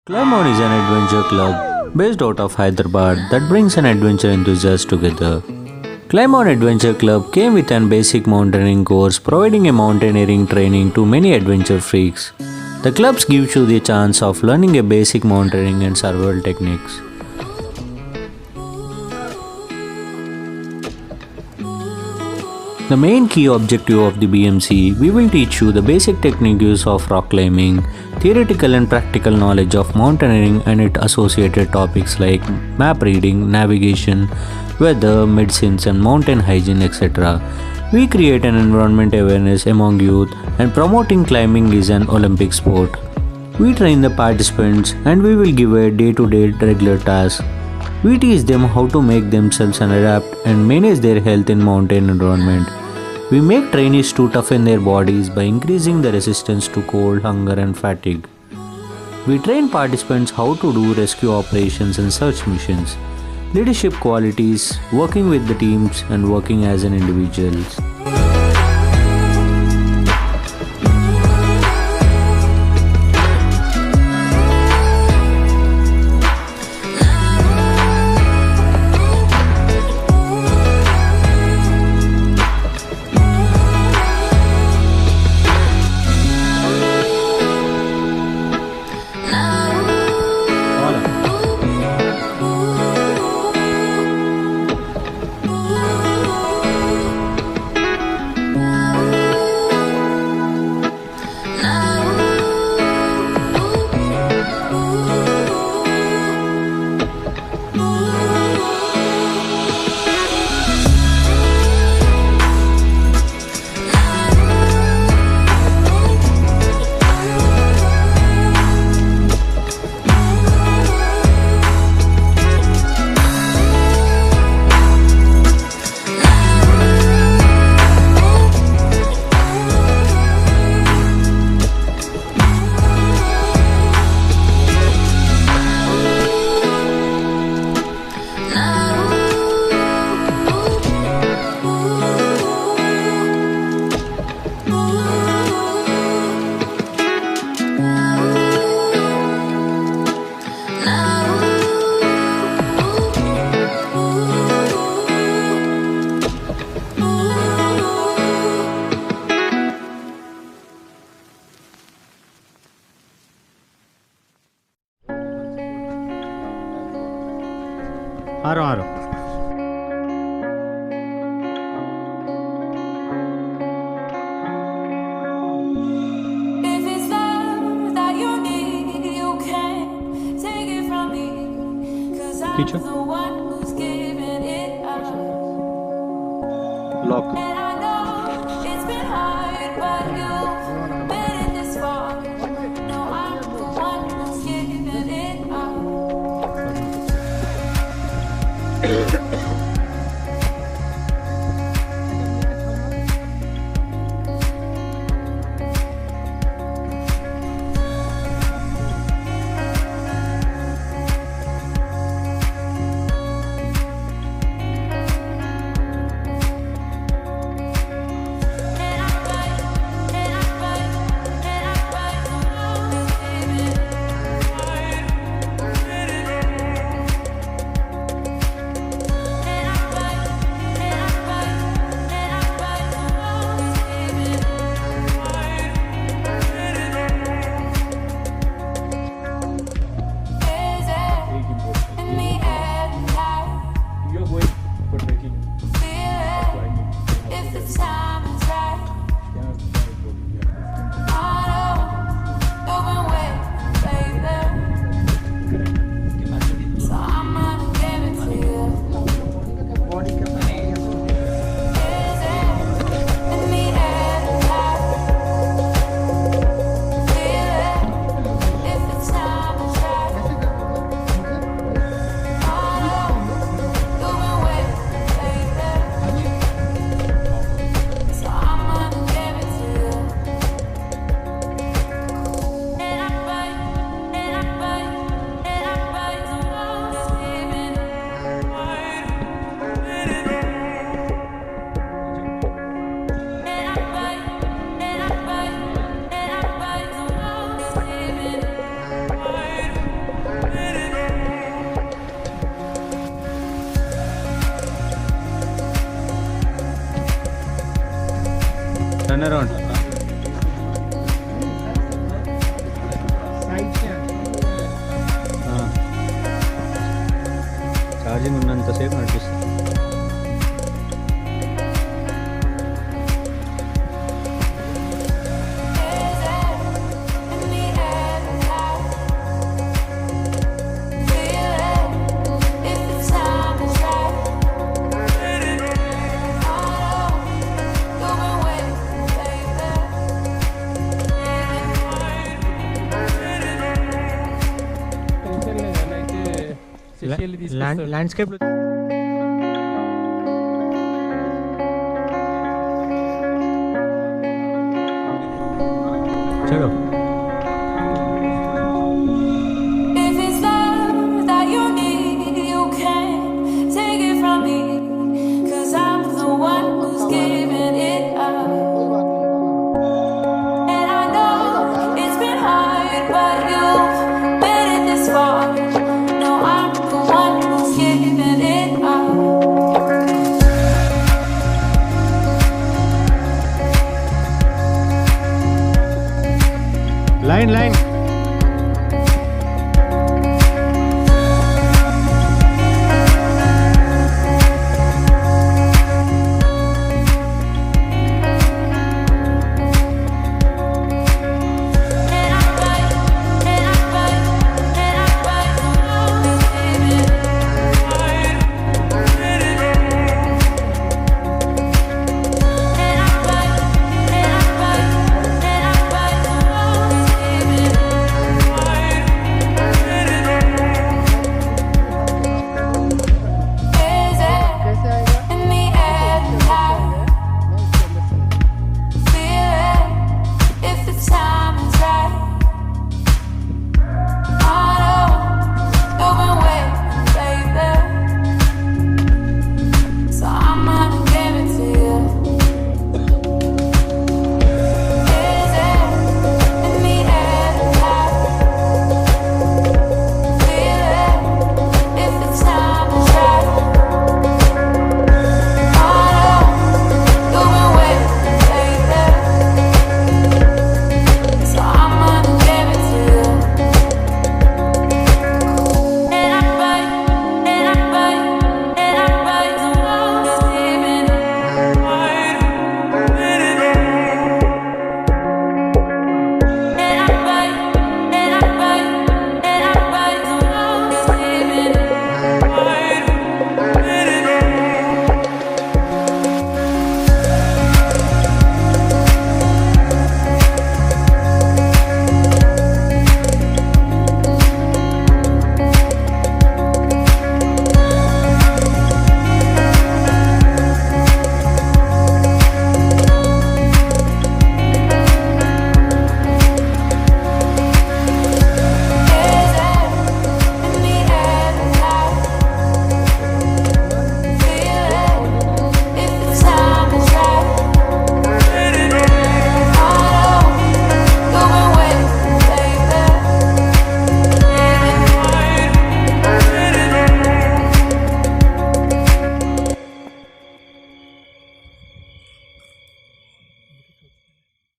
ClimbOn is an adventure club based out of Hyderabad that brings an adventure enthusiasts together. ClimbOn Adventure Club came with an basic mountaineering course providing a mountaineering training to many adventure freaks. The clubs gives you the chance of learning a basic mountaineering and survival techniques. The main key objective of the BMC, we will teach you the basic techniques of rock climbing, theoretical and practical knowledge of mountaineering and its associated topics like map reading, navigation, weather, medicines and mountain hygiene, etc. We create an environment awareness among youth and promoting climbing is an Olympic sport. We train the participants and we will give a day-to-day regular task. We teach them how to make themselves and adapt and manage their health in mountain environment. We make trainees to toughen their bodies by increasing the resistance to cold, hunger and fatigue. We train participants how to do rescue operations and search missions, leadership qualities, working with the teams and working as an individuals. Aro. If it's love that you need, you can take it from me. 'Cause I'm Teacher. the one who's giving it up. Lock. And I know it's been hard, but you've made it this far. No, I'm the one who's giving it up. Turn around. Charging ఉన్నంతసేపు నడిపిస్తుంది. Landscape చలో